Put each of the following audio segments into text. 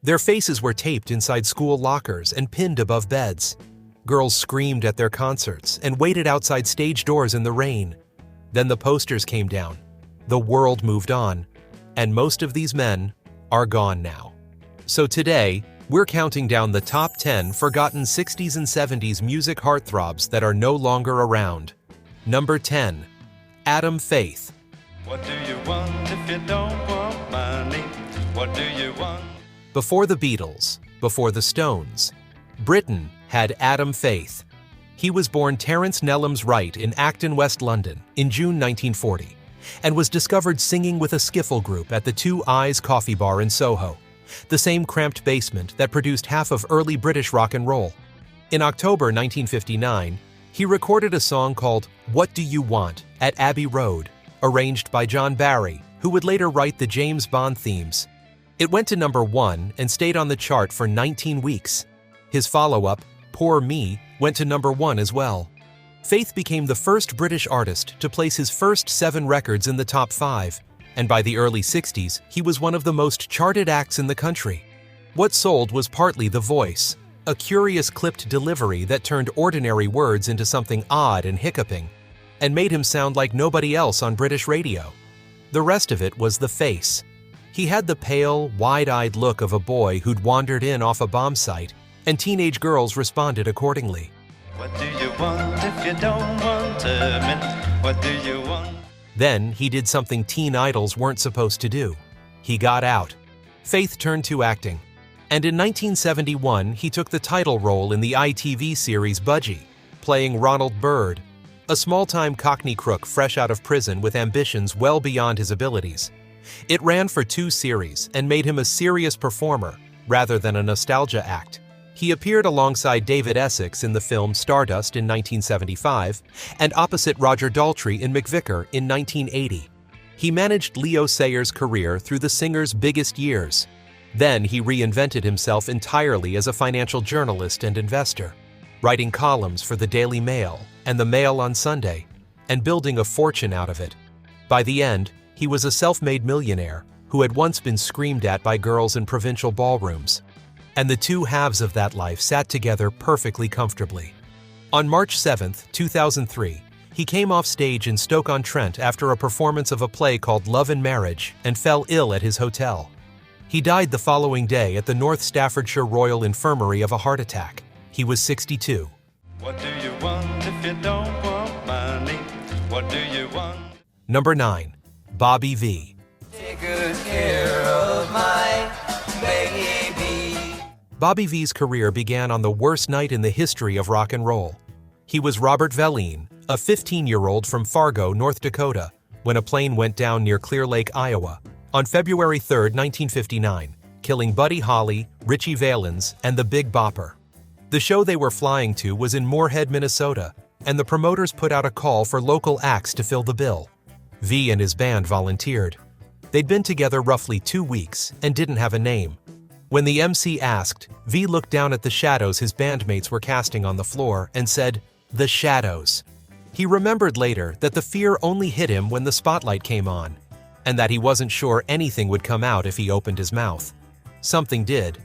Their faces were taped inside school lockers and pinned above beds. Girls screamed at their concerts and waited outside stage doors in the rain. Then the posters came down. The world moved on. And most of these men are gone now. So today, we're counting down the top 10 forgotten 60s and 70s music heartthrobs that are no longer around. Number 10. Adam Faith. What do you want if you don't want money? What do you want? Before the Beatles, before the Stones, Britain had Adam Faith. He was born Terence Nellums Wright in Acton, West London, in June 1940, and was discovered singing with a skiffle group at the Two Eyes Coffee Bar in Soho, the same cramped basement that produced half of early British rock and roll. In October 1959, he recorded a song called What Do You Want at Abbey Road, arranged by John Barry, who would later write the James Bond themes. It went to number 1 and stayed on the chart for 19 weeks. His follow-up, Poor Me, went to number 1 as well. Faith became the first British artist to place his first 7 records in the top 5, and by the early 60s, he was one of the most charted acts in the country. What sold was partly the voice, a curious clipped delivery that turned ordinary words into something odd and hiccuping, and made him sound like nobody else on British radio. The rest of it was the face. He had the pale, wide-eyed look of a boy who'd wandered in off a bomb site, and teenage girls responded accordingly. What do you want if you don't want a minute? What do you want? Then he did something teen idols weren't supposed to do. He got out. Faith turned to acting. And in 1971, he took the title role in the ITV series Budgie, playing Ronald Byrd, a small-time Cockney crook fresh out of prison with ambitions well beyond his abilities. It ran for 2 series and made him a serious performer rather than a nostalgia act. He appeared alongside David Essex in the film Stardust in 1975 and opposite Roger Daltrey in McVicar in 1980. He managed Leo Sayer's career through the singer's biggest years. Then he reinvented himself entirely as a financial journalist and investor, writing columns for the Daily Mail and the Mail on Sunday, and building a fortune out of it. By the end, he was a self-made millionaire who had once been screamed at by girls in provincial ballrooms. And the two halves of that life sat together perfectly comfortably. On March 7, 2003, he came off stage in Stoke-on-Trent after a performance of a play called Love and Marriage and fell ill at his hotel. He died the following day at the North Staffordshire Royal Infirmary of a heart attack. He was 62. What do you want if you don't want money? What do you want? Number 9. Bobby V. Take good care of my baby. Bobby V's career began on the worst night in the history of rock and roll. He was Robert Veline, a 15-year-old from Fargo, North Dakota, when a plane went down near Clear Lake, Iowa, on February 3, 1959, killing Buddy Holly, Richie Valens, and the Big Bopper. The show they were flying to was in Moorhead, Minnesota, and the promoters put out a call for local acts to fill the bill. V and his band volunteered. They'd been together roughly 2 weeks and didn't have a name. When the MC asked, V looked down at the shadows his bandmates were casting on the floor and said, "The shadows." He remembered later that the fear only hit him when the spotlight came on, and that he wasn't sure anything would come out if he opened his mouth. Something did.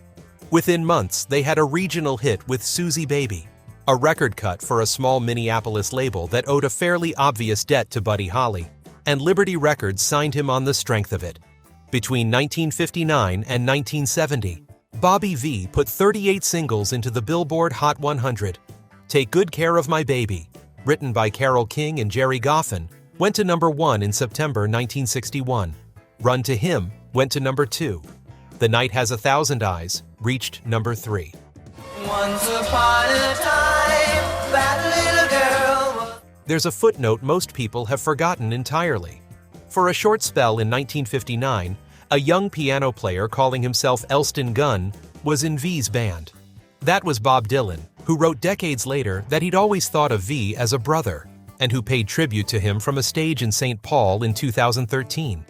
Within months, they had a regional hit with Susie Baby, a record cut for a small Minneapolis label that owed a fairly obvious debt to Buddy Holly, and Liberty Records signed him on the strength of it. Between 1959 and 1970, Bobby V put 38 singles into the Billboard Hot 100. Take Good Care of My Baby, written by Carole King and Jerry Goffin, went to number 1 in September 1961. Run to Him went to number 2. The Night Has 1,000 Eyes reached number 3. Once upon a time, that little girl. There's a footnote most people have forgotten entirely. For a short spell in 1959, a young piano player calling himself Elston Gunn was in V's band. That was Bob Dylan, who wrote decades later that he'd always thought of V as a brother, and who paid tribute to him from a stage in St. Paul in 2013.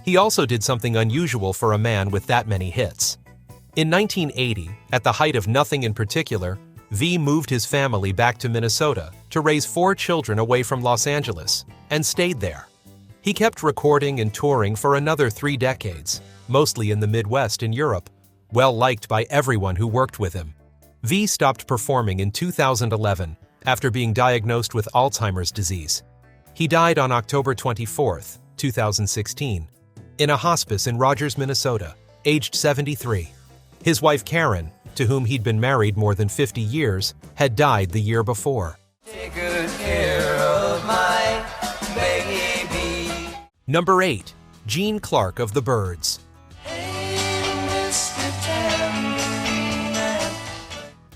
He also did something unusual for a man with that many hits. In 1980, at the height of nothing in particular, V moved his family back to Minnesota to raise 4 children away from Los Angeles, and stayed there. He kept recording and touring for another 3 decades, mostly in the Midwest and Europe, well liked by everyone who worked with him. V stopped performing in 2011 after being diagnosed with Alzheimer's disease. He died on October 24, 2016, in a hospice in Rogers, Minnesota, aged 73. His wife Karen, to whom he'd been married more than 50 years, had died the year before. Take good care of my baby. Number 8. Gene Clark of the Byrds.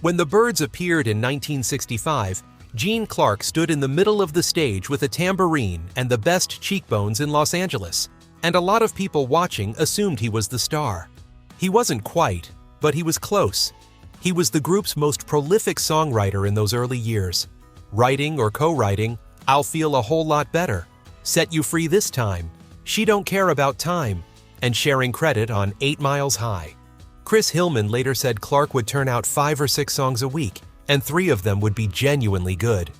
When the Byrds appeared in 1965, Gene Clark stood in the middle of the stage with a tambourine and the best cheekbones in Los Angeles, and a lot of people watching assumed he was the star. He wasn't quite, but he was close. He was the group's most prolific songwriter in those early years, writing or co-writing "I'll Feel a Whole Lot Better," "Set You Free This Time," "She Don't Care About Time," and sharing credit on 8 Miles High. Chris Hillman later said Clark would turn out 5 or 6 songs a week, and 3 of them would be genuinely good.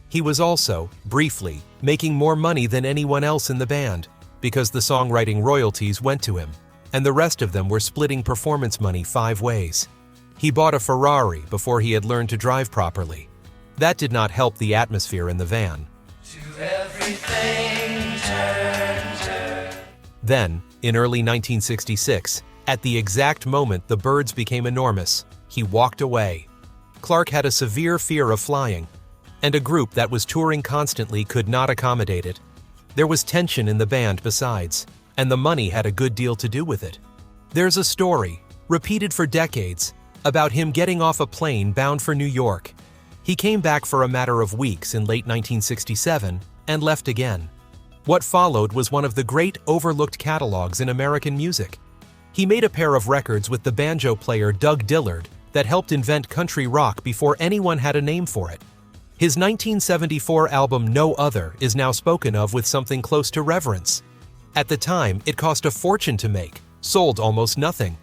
He was also, briefly, making more money than anyone else in the band, because the songwriting royalties went to him, and the rest of them were splitting performance money 5 ways. He bought a Ferrari before he had learned to drive properly. That did not help the atmosphere in the van. To everything turn. Then, in early 1966, at the exact moment the Byrds became enormous, he walked away. Clark had a severe fear of flying, and a group that was touring constantly could not accommodate it. There was tension in the band besides, and the money had a good deal to do with it. There's a story, repeated for decades, about him getting off a plane bound for New York. He came back for a matter of weeks in late 1967 and left again. What followed was one of the great overlooked catalogs in American music. He made a pair of records with the banjo player Doug Dillard that helped invent country rock before anyone had a name for it. His 1974 album No Other is now spoken of with something close to reverence. At the time, it cost a fortune to make, sold almost nothing,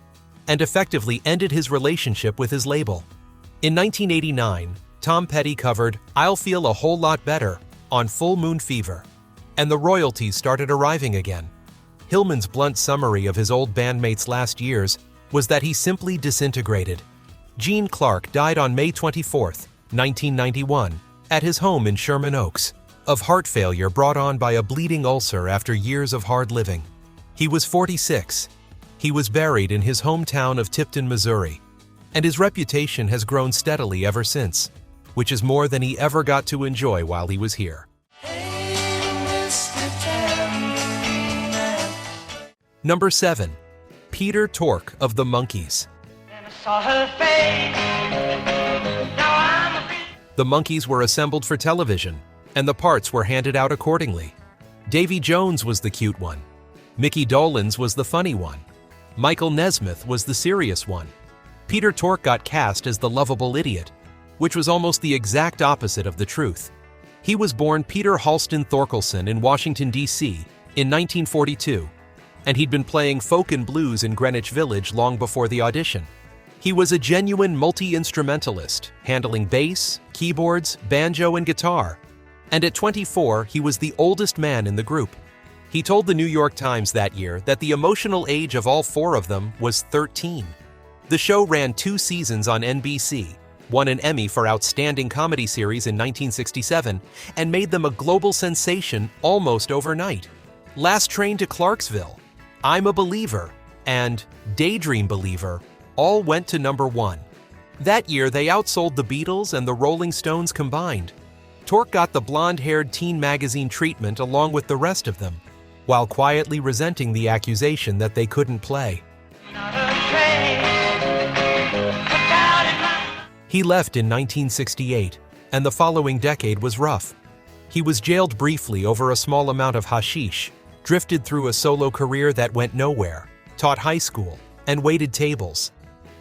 and effectively ended his relationship with his label. In 1989, Tom Petty covered "I'll Feel a Whole Lot Better" on Full Moon Fever, and the royalties started arriving again. Hillman's blunt summary of his old bandmates' last years was that he simply disintegrated. Gene Clark died on May 24, 1991, at his home in Sherman Oaks, of heart failure brought on by a bleeding ulcer after years of hard living. He was 46. He was buried in his hometown of Tipton, Missouri, and his reputation has grown steadily ever since, which is more than he ever got to enjoy while he was here. Number 7. Peter Tork of the Monkees. The Monkees were assembled for television, and the parts were handed out accordingly. Davy Jones was the cute one. Mickey Dolenz was the funny one. Michael Nesmith was the serious one. Peter Tork got cast as the lovable idiot, which was almost the exact opposite of the truth. He was born Peter Halston Thorkelson in Washington, D.C. in 1942, and he'd been playing folk and blues in Greenwich Village long before the audition. He was a genuine multi-instrumentalist, handling bass, keyboards, banjo, and guitar. And at 24, he was the oldest man in the group. He told the New York Times that year that the emotional age of all 4 of them was 13. The show ran 2 seasons on NBC, won an Emmy for Outstanding Comedy Series in 1967, and made them a global sensation almost overnight. Last Train to Clarksville, I'm a Believer, and Daydream Believer all went to number 1. That year, they outsold the Beatles and the Rolling Stones combined. Tork got the blonde-haired teen magazine treatment along with the rest of them, while quietly resenting the accusation that they couldn't play. He left in 1968, and the following decade was rough. He was jailed briefly over a small amount of hashish, drifted through a solo career that went nowhere, taught high school, and waited tables.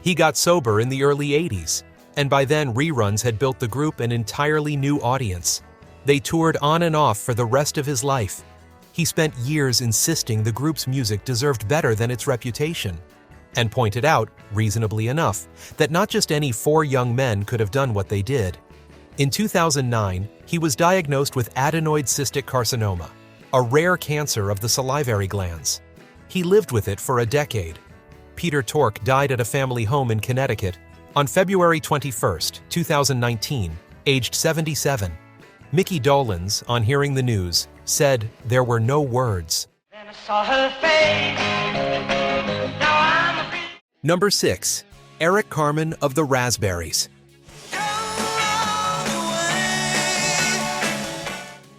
He got sober in the early 80s, and by then reruns had built the group an entirely new audience. They toured on and off for the rest of his life. He spent years insisting the group's music deserved better than its reputation, and pointed out, reasonably enough, that not just any 4 young men could have done what they did. In 2009, he was diagnosed with adenoid cystic carcinoma, a rare cancer of the salivary glands. He lived with it for a decade. Peter Tork died at a family home in Connecticut on February 21, 2019, aged 77. Mickey Dolenz, on hearing the news, said there were no words. Then I saw her face. Now I'm a Number 6. Eric Carmen of the Raspberries.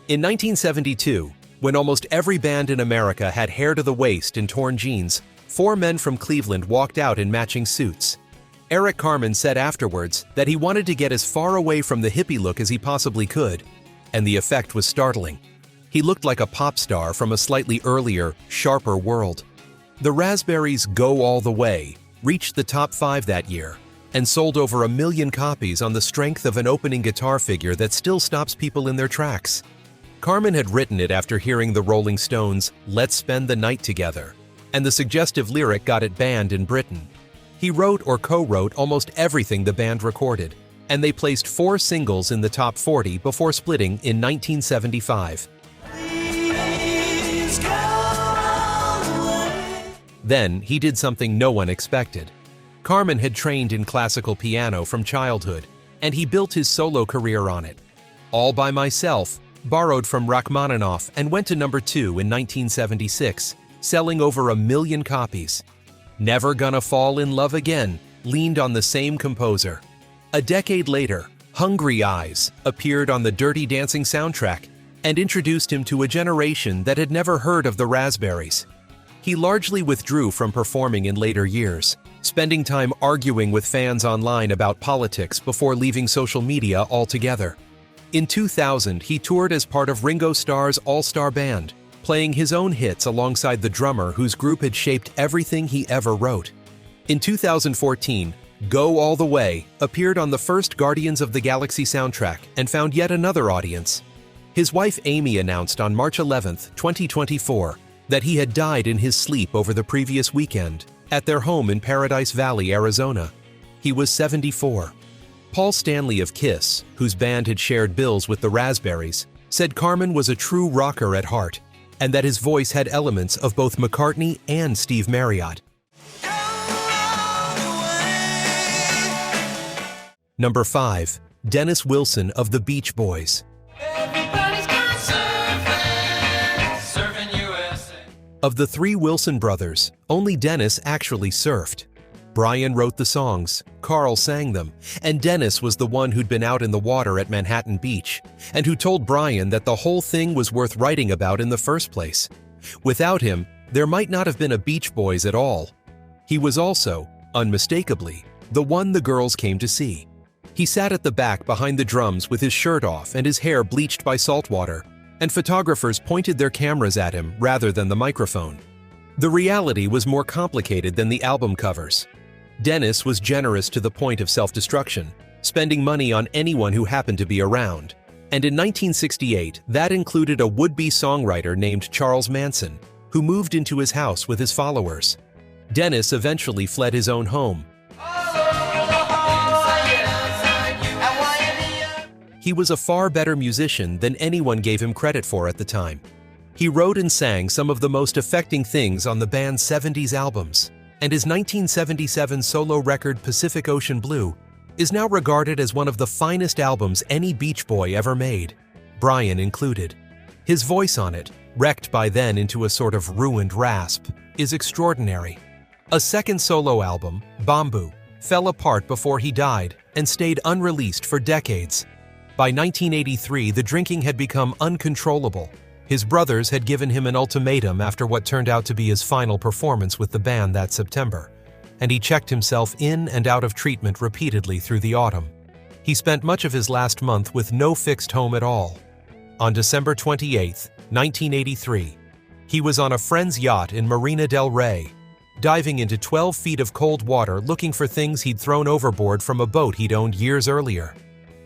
In 1972, when almost every band in America had hair to the waist and torn jeans, 4 men from Cleveland walked out in matching suits. Eric Carmen said afterwards that he wanted to get as far away from the hippie look as he possibly could, and the effect was startling. He looked like a pop star from a slightly earlier, sharper world. The Raspberries' Go All the Way reached the top 5 that year and sold over 1 million copies on the strength of an opening guitar figure that still stops people in their tracks. Carmen had written it after hearing the Rolling Stones' Let's Spend the Night Together, and the suggestive lyric got it banned in Britain. He wrote or co-wrote almost everything the band recorded, and they placed 4 singles in the top 40 before splitting in 1975. Then he did something no one expected. Carmen had trained in classical piano from childhood, and he built his solo career on it. All by Myself borrowed from Rachmaninoff and went to number 2 in 1976, selling over 1 million copies. Never Gonna Fall in Love Again leaned on the same composer. A decade later, Hungry Eyes appeared on the Dirty Dancing soundtrack and introduced him to a generation that had never heard of the Raspberries. He largely withdrew from performing in later years, spending time arguing with fans online about politics before leaving social media altogether. In 2000, he toured as part of Ringo Starr's all-star band, playing his own hits alongside the drummer whose group had shaped everything he ever wrote. In 2014, Go All the Way appeared on the first Guardians of the Galaxy soundtrack and found yet another audience. His wife Amy announced on March 11, 2024, that he had died in his sleep over the previous weekend at their home in Paradise Valley, Arizona. He was 74. Paul Stanley of Kiss, whose band had shared bills with the Raspberries, said Carmen was a true rocker at heart, and that his voice had elements of both McCartney and Steve Marriott. Number 5. Dennis Wilson of the Beach Boys. Of the 3 Wilson brothers, only Dennis actually surfed. Brian wrote the songs, Carl sang them, and Dennis was the one who'd been out in the water at Manhattan Beach, and who told Brian that the whole thing was worth writing about in the first place. Without him, there might not have been a Beach Boys at all. He was also, unmistakably, the one the girls came to see. He sat at the back behind the drums with his shirt off and his hair bleached by salt water, and photographers pointed their cameras at him rather than the microphone. The reality was more complicated than the album covers. Dennis was generous to the point of self-destruction, spending money on anyone who happened to be around. And in 1968, that included a would-be songwriter named Charles Manson, who moved into his house with his followers. Dennis eventually fled his own home. He was a far better musician than anyone gave him credit for at the time. He wrote and sang some of the most affecting things on the band's 70s albums, and his 1977 solo record Pacific Ocean Blue is now regarded as one of the finest albums any Beach Boy ever made, Brian included. His voice on it, wrecked by then into a sort of ruined rasp, is extraordinary. A second solo album, Bamboo, fell apart before he died and stayed unreleased for decades. By 1983, the drinking had become uncontrollable. His brothers had given him an ultimatum after what turned out to be his final performance with the band that September, and he checked himself in and out of treatment repeatedly through the autumn. He spent much of his last month with no fixed home at all. On December 28, 1983, he was on a friend's yacht in Marina del Rey, diving into 12 feet of cold water looking for things he'd thrown overboard from a boat he'd owned years earlier.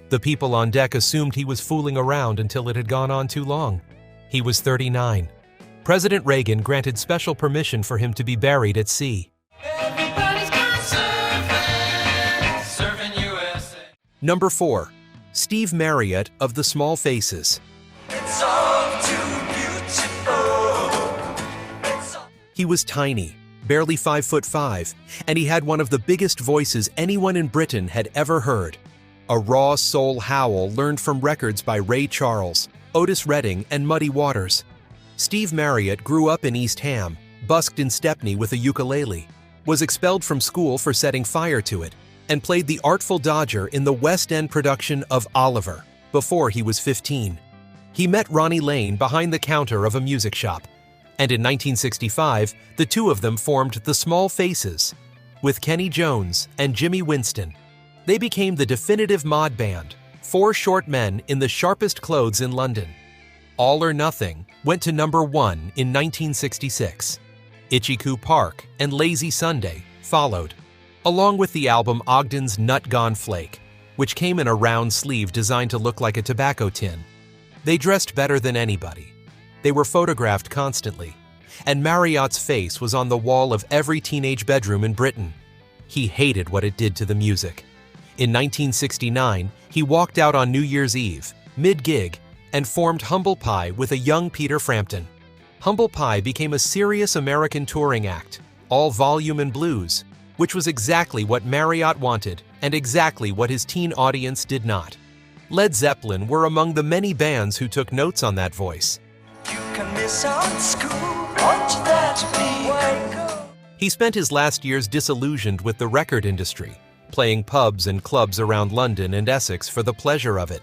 The people on deck assumed he was fooling around until it had gone on too long. He was 39. President Reagan granted special permission for him to be buried at sea. Number 4. Steve Marriott of the Small Faces. He was tiny, barely 5'5", and he had one of the biggest voices anyone in Britain had ever heard. A raw soul howl learned from records by Ray Charles, Otis Redding, and Muddy Waters. Steve Marriott grew up in East Ham, busked in Stepney with a ukulele, was expelled from school for setting fire to it, and played the Artful Dodger in the West End production of Oliver before he was 15. He met Ronnie Lane behind the counter of a music shop, and in 1965, the two of them formed the Small Faces. With Kenny Jones and Jimmy Winston, they became the definitive mod band, four short men in the sharpest clothes in London. All or Nothing went to number 1 in 1966. Itchy-Coo Park and Lazy Sunday followed, along with the album Ogden's Nut Gone Flake, which came in a round sleeve designed to look like a tobacco tin. They dressed better than anybody. They were photographed constantly, and Marriott's face was on the wall of every teenage bedroom in Britain. He hated what it did to the music. In 1969, he walked out on New Year's Eve, mid-gig, and formed Humble Pie with a young Peter Frampton. Humble Pie became a serious American touring act, all volume and blues, which was exactly what Marriott wanted and exactly what his teen audience did not. Led Zeppelin were among the many bands who took notes on that voice. You can miss out school, want you there to be. He spent his last years disillusioned with the record industry, playing pubs and clubs around London and Essex for the pleasure of it.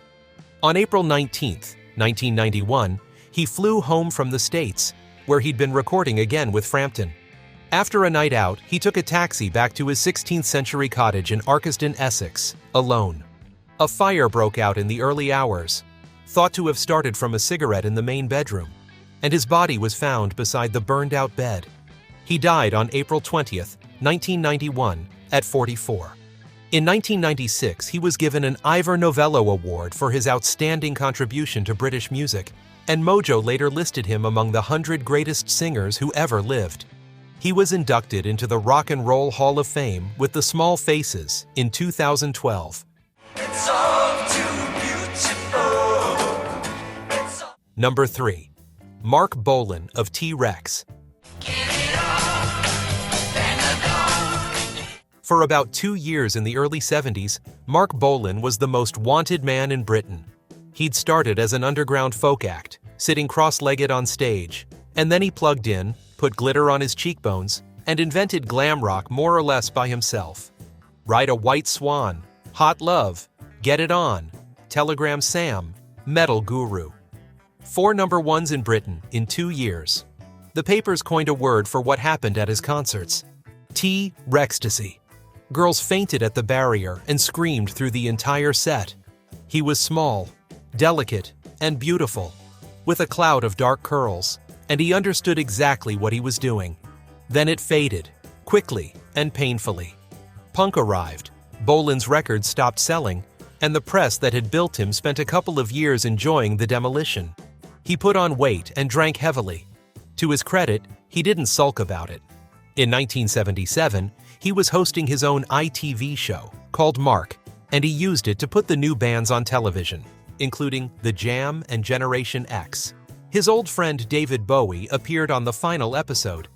On April 19, 1991, he flew home from the States, where he'd been recording again with Frampton. After a night out, he took a taxi back to his 16th-century cottage in Arkeston, Essex, alone. A fire broke out in the early hours, thought to have started from a cigarette in the main bedroom, and his body was found beside the burned-out bed. He died on April 20, 1991, at 44. In 1996, he was given an Ivor Novello Award for his outstanding contribution to British music, and Mojo later listed him among the 100 greatest singers who ever lived. He was inducted into the Rock and Roll Hall of Fame with the Small Faces in 2012. It's all too beautiful. Number 3. Marc Bolan of T-Rex. For about 2 years in the early 70s, Marc Bolan was the most wanted man in Britain. He'd started as an underground folk act, sitting cross-legged on stage, and then he plugged in, put glitter on his cheekbones, and invented glam rock more or less by himself. Ride a White Swan, Hot Love, Get It On, Telegram Sam, Metal Guru. 4 number ones in Britain in 2 years. The papers coined a word for what happened at his concerts: T-Rextasy. Girls fainted at the barrier and screamed through the entire set. He was small, delicate, and beautiful, with a cloud of dark curls, and he understood exactly what he was doing. Then it faded, quickly and painfully. Punk arrived, Bolan's records stopped selling, and the press that had built him spent a couple of years enjoying the demolition. He put on weight and drank heavily. To his credit, he didn't sulk about it. In 1977, he was hosting his own ITV show called Mark, and he used it to put the new bands on television, including The Jam and Generation X. His old friend David Bowie appeared on the final episode.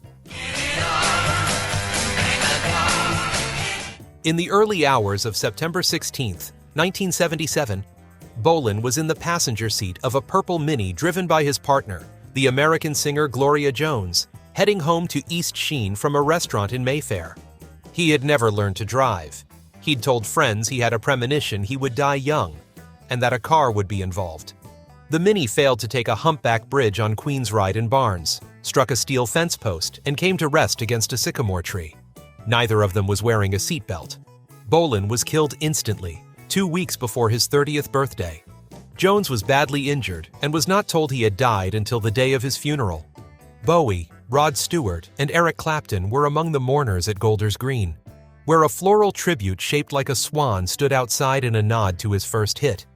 In the early hours of September 16, 1977, Bolan was in the passenger seat of a purple Mini driven by his partner, the American singer Gloria Jones, heading home to East Sheen from a restaurant in Mayfair. He had never learned to drive. He'd told friends he had a premonition he would die young, and that a car would be involved. The Mini failed to take a humpback bridge on Queensrÿde in Barnes, struck a steel fence post, and came to rest against a sycamore tree. Neither of them was wearing a seatbelt. Bolan was killed instantly, 2 weeks before his 30th birthday. Jones was badly injured and was not told he had died until the day of his funeral. Bowie, Rod Stewart, and Eric Clapton were among the mourners at Golders Green, where a floral tribute shaped like a swan stood outside in a nod to his first hit.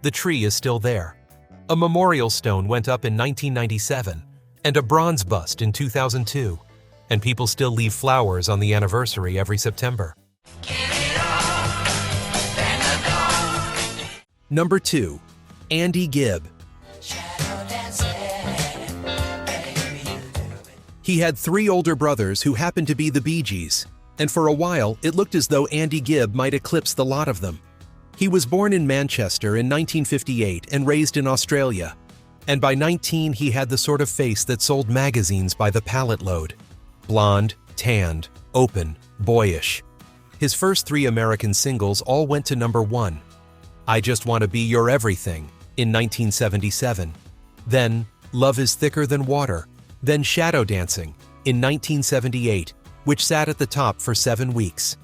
The tree is still there. A memorial stone went up in 1997, and a bronze bust in 2002, and people still leave flowers on the anniversary every September. Number 2. Andy Gibb. He had 3 older brothers who happened to be the Bee Gees, and for a while it looked as though Andy Gibb might eclipse the lot of them. He was born in Manchester in 1958 and raised in Australia, and by 19 he had the sort of face that sold magazines by the pallet load. Blonde, tanned, open, boyish. His first 3 American singles all went to number 1. I Just Want to Be Your Everything in 1977. Then Love Is Thicker Than Water. Then Shadow Dancing in 1978, which sat at the top for 7 weeks.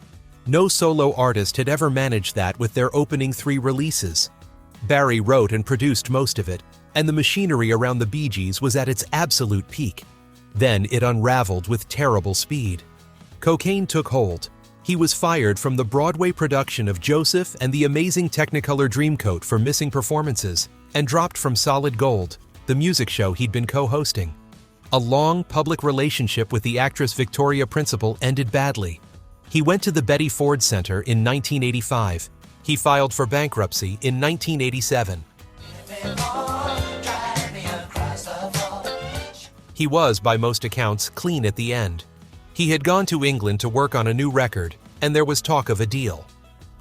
No solo artist had ever managed that with their opening 3 releases. Barry wrote and produced most of it, and the machinery around the Bee Gees was at its absolute peak. Then it unraveled with terrible speed. Cocaine took hold. He was fired from the Broadway production of Joseph and the Amazing Technicolor Dreamcoat for missing performances, and dropped from Solid Gold, the music show he'd been co-hosting. A long public relationship with the actress Victoria Principal ended badly. He went to the Betty Ford Center in 1985. He filed for bankruptcy in 1987. He was, by most accounts, clean at the end. He had gone to England to work on a new record, and there was talk of a deal.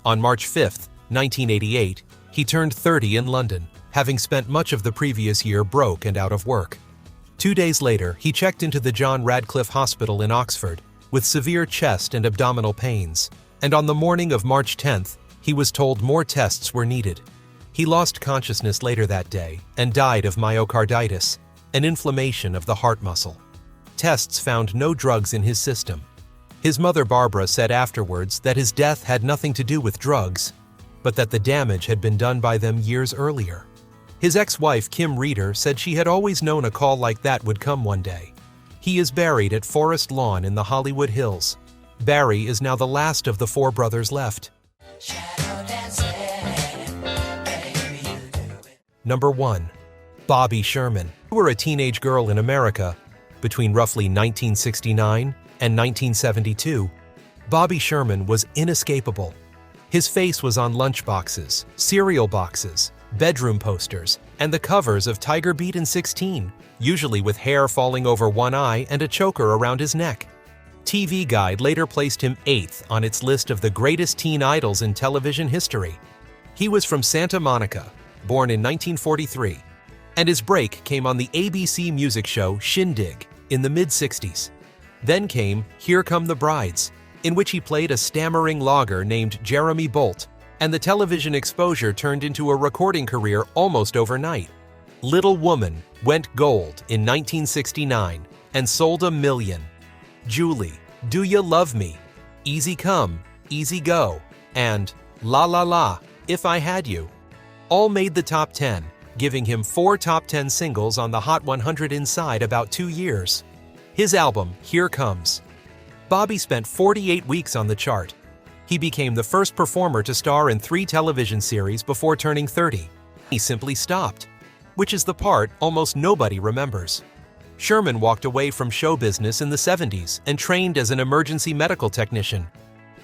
On March 5, 1988, he turned 30 in London, having spent much of the previous year broke and out of work. 2 days later, he checked into the John Radcliffe Hospital in Oxford with severe chest and abdominal pains, and on the morning of March 10th, he was told more tests were needed. He lost consciousness later that day and died of myocarditis, an inflammation of the heart muscle. Tests found no drugs in his system. His mother Barbara said afterwards that his death had nothing to do with drugs, but that the damage had been done by them years earlier. His ex-wife Kim Reeder said she had always known a call like that would come one day. He is buried at Forest Lawn in the Hollywood Hills. Barry is now the last of the 4 brothers left. Number 1. Bobby Sherman. You were a teenage girl in America between roughly 1969 and 1972. Bobby Sherman was inescapable. His face was on lunchboxes, cereal boxes, bedroom posters, and the covers of Tiger Beat and 16, usually with hair falling over one eye and a choker around his neck. TV Guide later placed him 8th on its list of the greatest teen idols in television history. He was from Santa Monica, born in 1943, and his break came on the ABC music show Shindig in the mid-60s. Then came Here Come the Brides, in which he played a stammering logger named Jeremy Bolt, and the television exposure turned into a recording career almost overnight. Little Woman went gold in 1969 and sold 1 million. Julie, Do You Love Me, Easy Come, Easy Go, and La La La, If I Had You, all made the top 10, giving him 4 top 10 singles on the Hot 100 inside about 2 years. His album, Here Comes. Bobby spent 48 weeks on the chart. He became the first performer to star in 3 television series before turning 30. He simply stopped, which is the part almost nobody remembers. Sherman walked away from show business in the 70s and trained as an emergency medical technician.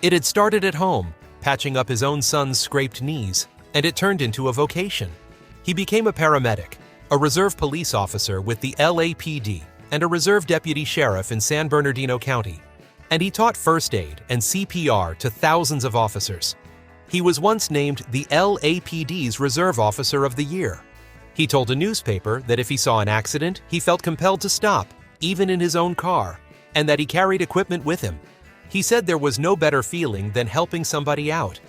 It had started at home, patching up his own son's scraped knees, and it turned into a vocation. He became a paramedic, a reserve police officer with the LAPD, and a reserve deputy sheriff in San Bernardino County. And he taught first aid and CPR to thousands of officers. He was once named the LAPD's Reserve Officer of the Year. He told a newspaper that if he saw an accident, he felt compelled to stop, even in his own car, and that he carried equipment with him. He said there was no better feeling than helping somebody out.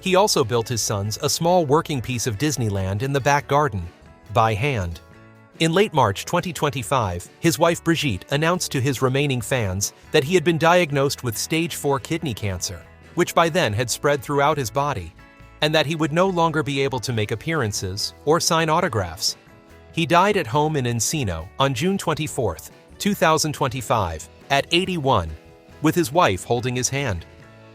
He also built his sons a small working piece of Disneyland in the back garden, by hand. In late March 2025, his wife Brigitte announced to his remaining fans that he had been diagnosed with stage 4 kidney cancer, which by then had spread throughout his body, and that he would no longer be able to make appearances or sign autographs. He died at home in Encino on June 24, 2025, at 81, with his wife holding his hand.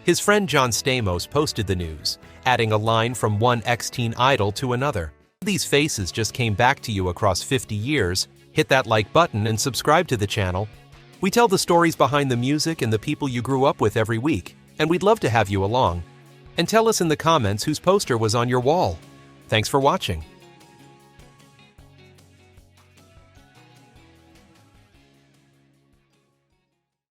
His friend John Stamos posted the news, adding a line from one ex-teen idol to another. These faces just came back to you across 50 years. Hit that like button and subscribe to the channel. We tell the stories behind the music and the people you grew up with every week, and we'd love to have you along. And tell us in the comments whose poster was on your wall. Thanks for watching.